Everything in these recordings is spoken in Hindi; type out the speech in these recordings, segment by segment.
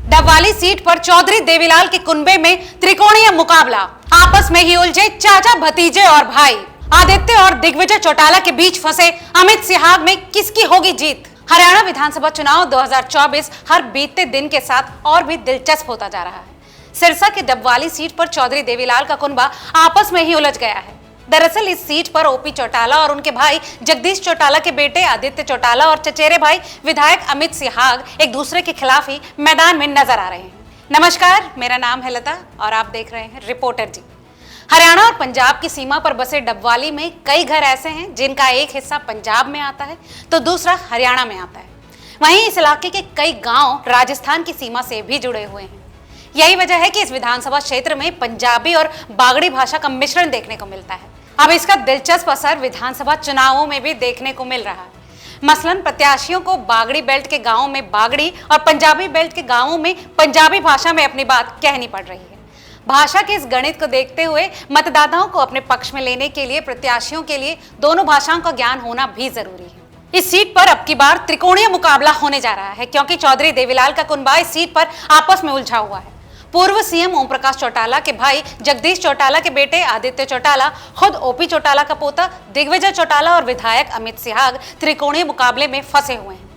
डबवाली सीट पर चौधरी देवीलाल के कुनबे में त्रिकोणीय मुकाबला, आपस में ही उलझे चाचा भतीजे और भाई। आदित्य और दिग्विजय चौटाला के बीच फंसे अमित सिहाग में किसकी होगी जीत। हरियाणा विधानसभा चुनाव 2024 हर बीतते दिन के साथ और भी दिलचस्प होता जा रहा है। सिरसा के डबवाली सीट पर चौधरी देवीलाल का कुनबा आपस में ही उलझ गया है। दरअसल इस सीट पर ओपी चौटाला और उनके भाई जगदीश चौटाला के बेटे आदित्य चौटाला और चचेरे भाई विधायक अमित सिहाग एक दूसरे के खिलाफ ही मैदान में नजर आ रहे हैं। नमस्कार, मेरा नाम है लता और आप देख रहे हैं रिपोर्टर जी। हरियाणा और पंजाब की सीमा पर बसे डबवाली में कई घर ऐसे हैं जिनका एक हिस्सा पंजाब में आता है तो दूसरा हरियाणा में आता है। वहीं इस इलाके के कई गांव राजस्थान की सीमा से भी जुड़े हुए हैं। यही वजह है कि इस विधानसभा क्षेत्र में पंजाबी और बागड़ी भाषा का मिश्रण देखने को मिलता है। अब इसका दिलचस्प असर विधानसभा चुनावों में भी देखने को मिल रहा है। मसलन प्रत्याशियों को बागड़ी बेल्ट के गांवों में बागड़ी और पंजाबी बेल्ट के गांवों में पंजाबी भाषा में अपनी बात कहनी पड़ रही है। भाषा के इस गणित को देखते हुए मतदाताओं को अपने पक्ष में लेने के लिए प्रत्याशियों के लिए दोनों भाषाओं का ज्ञान होना भी जरूरी है। इस सीट पर अब की बार त्रिकोणीय मुकाबला होने जा रहा है क्योंकि चौधरी देवीलाल का कुनबा इस सीट पर आपस में उलझा हुआ है। पूर्व सीएम ओम प्रकाश चौटाला के भाई जगदीश चौटाला के बेटे आदित्य चौटाला, खुद ओपी चौटाला का पोता दिग्विजय चौटाला और विधायक अमित सिहाग त्रिकोणीय मुकाबले में फंसे हुए हैं।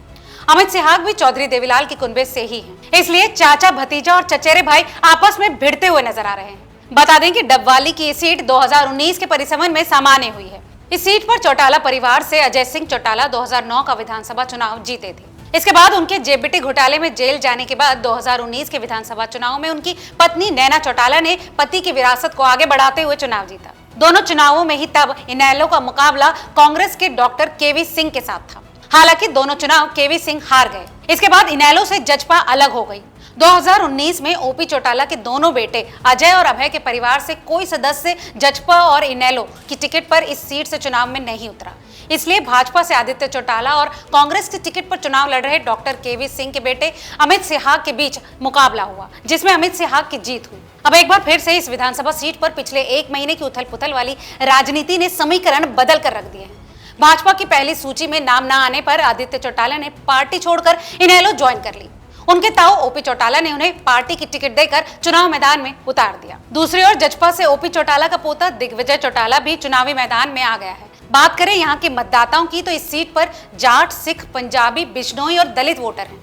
अमित सिहाग भी चौधरी देवीलाल के कुनबे से ही हैं, इसलिए चाचा भतीजा और चचेरे भाई आपस में भिड़ते हुए नजर आ रहे हैं। बता दें कि डबवाली की सीट 2019 के परिसमन में सामान्य हुई है। इस सीट पर चौटाला परिवार से अजय सिंह चौटाला 2009 का विधानसभा चुनाव जीते थे। इसके बाद उनके जेबीटी घोटाले में जेल जाने के बाद 2019 के विधानसभा चुनाव में उनकी पत्नी नैना चौटाला ने पति की विरासत को आगे बढ़ाते हुए चुनाव जीता। दोनों चुनावों में ही तब इनेलो का मुकाबला कांग्रेस के डॉक्टर केवी सिंह के साथ था। हालांकि दोनों चुनाव केवी सिंह हार गए। इसके बाद इनेलो से जजपा अलग हो गई। 2019 में ओपी चौटाला के दोनों बेटे अजय और अभय के परिवार से कोई सदस्य जजपा और इनेलो की टिकट पर इस सीट से चुनाव में नहीं उतरा। इसलिए भाजपा से आदित्य चौटाला और कांग्रेस की टिकट पर चुनाव लड़ रहे डॉक्टर केवी सिंह के बेटे अमित सिहाग के बीच मुकाबला हुआ, जिसमें अमित सिहाग की जीत हुई। अब एक बार फिर से इस विधानसभा सीट पर पिछले एक महीने की उथल पुथल वाली राजनीति ने समीकरण बदल कर रख दिए हैं। भाजपा की पहली सूची में नाम न आने पर आदित्य चौटाला ने पार्टी छोड़कर इनेलो ज्वाइन कर ली। उनके ताऊ ओपी चौटाला ने उन्हें पार्टी की टिकट देकर चुनाव मैदान में उतार दिया। दूसरी ओर जजपा से ओपी चौटाला का पोता दिग्विजय चौटाला भी चुनावी मैदान में आ गया है। बात करें यहाँ के मतदाताओं की तो इस सीट पर जाट, सिख, पंजाबी, बिश्नोई और दलित वोटर हैं।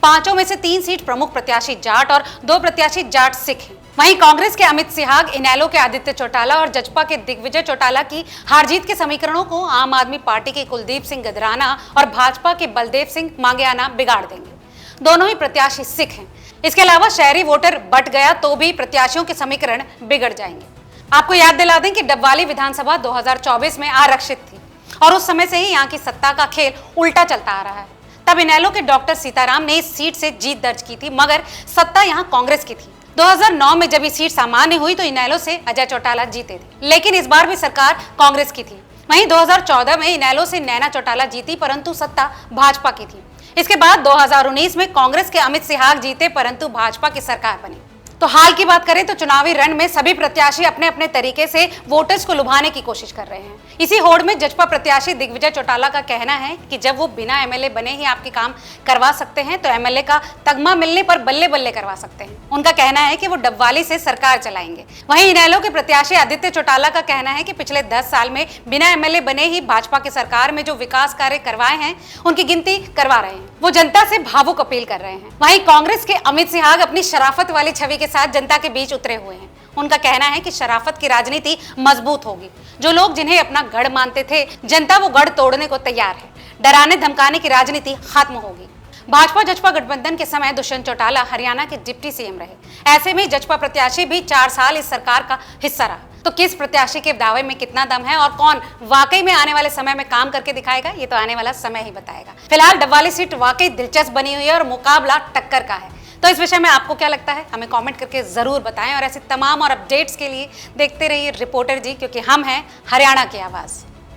पांचों में से 3 सीट प्रमुख प्रत्याशी जाट और 2 प्रत्याशी जाट सिख हैं। वहीं कांग्रेस के अमित सिहाग, इनेलो के आदित्य चौटाला और जजपा के दिग्विजय चौटाला की हार जीत के समीकरणों को आम आदमी पार्टी के कुलदीप सिंह गदराना और भाजपा के बलदेव सिंह मांगेआना बिगाड़ देंगे। दोनों ही प्रत्याशी सिख हैं। इसके अलावा शहरी वोटर बट गया तो भी प्रत्याशियों के समीकरण बिगड़ जाएंगे। आपको याद दिला दें कि डबवाली विधानसभा 2024 में आरक्षित थी और उस समय से ही यहाँ की सत्ता का खेल उल्टा चलता आ रहा है। तब इनेलो के डॉक्टर सीताराम ने इस सीट से जीत दर्ज की थी, मगर सत्ता यहाँ कांग्रेस की थी। 2009 में जब ये सीट सामान्य हुई तो इनेलो से अजय चौटाला जीते थे, लेकिन इस बार भी सरकार कांग्रेस की थी। वहीं 2014 में इनेलो से नैना चौटाला जीती, परंतु सत्ता भाजपा की थी। इसके बाद 2019 में कांग्रेस के अमित सिहाग जीते, परंतु भाजपा की सरकार बनी। तो हाल की बात करें तो चुनावी रण में सभी प्रत्याशी अपने अपने तरीके से वोटर्स को लुभाने की कोशिश कर रहे हैं। इसी होड़ में जजपा प्रत्याशी दिग्विजय चौटाला का कहना है कि जब वो बिना एमएलए बने ही आपके काम करवा सकते हैं तो एमएलए का तगमा मिलने पर बल्ले बल्ले करवा सकते हैं। उनका कहना है कि वो डबवाली से सरकार चलाएंगे। वहीं इनेलो के प्रत्याशी आदित्य चौटाला का कहना है कि पिछले 10 साल में बिना एमएलए बने ही भाजपा की सरकार में जो विकास कार्य करवाए हैं उनकी गिनती करवा रहे हैं। वो जनता से भावुक अपील कर रहे हैं। वहीं कांग्रेस के अमित सिहाग अपनी शराफत वाली छवि के साथ जनता के बीच उतरे हुए हैं। उनका कहना है कि शराफत की राजनीति मजबूत होगी। जो लोग जिन्हें अपना गढ़ मानते थे, जनता वो गढ़ तोड़ने को तैयार है। डराने धमकाने की राजनीति खत्म होगी। भाजपा जजपा गठबंधन के समय दुष्यंत चौटाला हरियाणा के डिप्टी सीएम रहे। ऐसे में जजपा प्रत्याशी भी 4 साल इस सरकार का हिस्सा रहा। तो किस प्रत्याशी के दावे में कितना दम है और कौन वाकई में आने वाले समय में काम करके दिखाएगा, ये तो आने वाला समय ही बताएगा। फिलहाल डबवाली सीट वाकई दिलचस्प बनी हुई है और मुकाबला टक्कर का है। तो इस विषय में आपको क्या लगता है, हमें कमेंट करके जरूर बताएं और ऐसे तमाम और अपडेट्स के लिए देखते रहिए रिपोर्टर जी, क्योंकि हम हैं हरियाणा की आवाज।